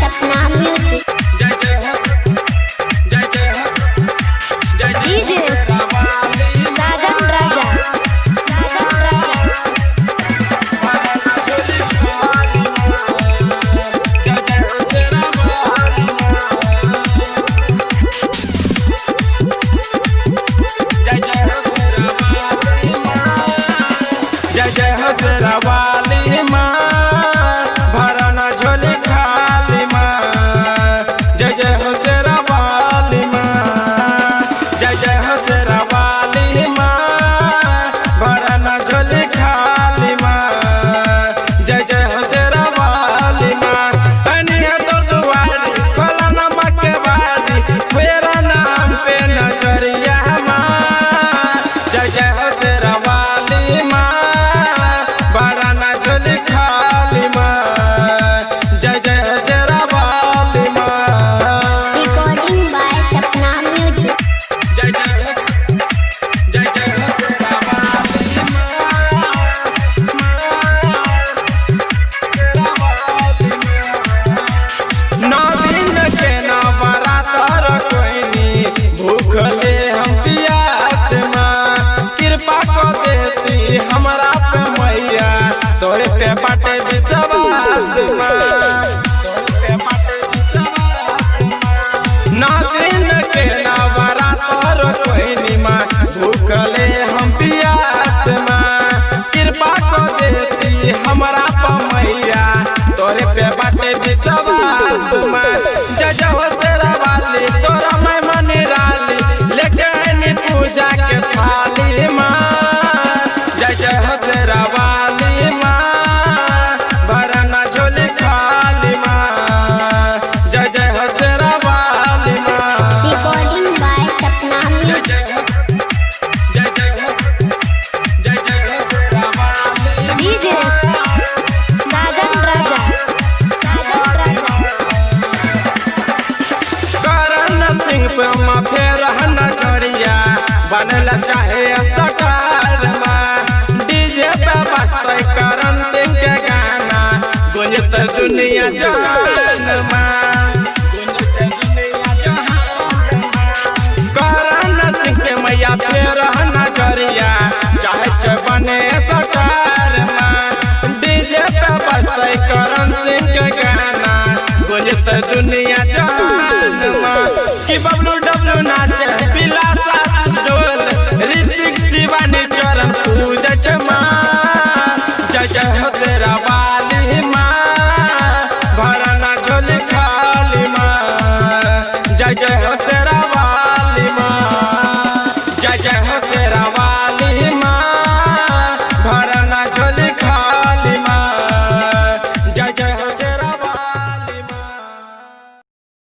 सपना music. जय जय हो, जय जय हो, जय डीजे साजन राजा, साजन राजा। जय जय हो शेरा वाली माँ, भरा ना झोली खाली माँ। जय जय हो शेरा वाली माँ, जय जय हो शेरा वाली माँ, भरा ना झोली खाली माँ। जय जय हो शेरा वाली माँ, कनिया तो दुआरी खोला ना मक्के बारी, मेरा नाम पे नजरिया माँ। जय जय हो शेरा वाली माँ, भरा ना झोली खाली माँ। जय जय हो शेरा वाली माँ। Recording by Sapna music. जय जय हो, जय जय हो शेरा वाली माँ, शेरा वाली माँ। नौ दिन के नवरात्र कोइनी, भूखले हम पियास माँ। कृपा को देती हमरा पे मैया, तोरे पे बाटे विश्वास माँ, तोरे पे बाटे विश्वास माँ। नौ दिन के नवरात्र कोइनी माँ, भूखले हम पियास माँ। कृपा को देती हमरा पे मैया, तोरे पे बाटे विश्वास माँ। जय जय हो शेरा वाली, तोरा मैं मनी रानी, लेके आनी पूजा के थाली माँ। जय जय हो शेरा वाली माँ, भरा ना झोली खाली माँ। जय जय हो शेरा वाली माँ। रिकॉर्डिंग बाय सपना जय म्यूजिक। जय हो, जय जय हो, जय जय हो शेरा वाली डीजे साजन राजा, साजन राजा। करण सिंह पे हम फेर नजरिया, बनल चाहे सटार माँ। डीजे पे बजते करण सिंह के गाना, गुंजत दुनिया जहान माँ, गुंजत दुनिया जहान माँ। करण सिंह के मैया फेर नजरिया, चाहे बने सटार माँ। डीजे पे बजते करण सिंह के गाना, गुंजत दुनिया जहान माँ। कि बबलू डबलू नाचे बिलासा डोल, ऋतिक शिवानी चरण पूजत माँ।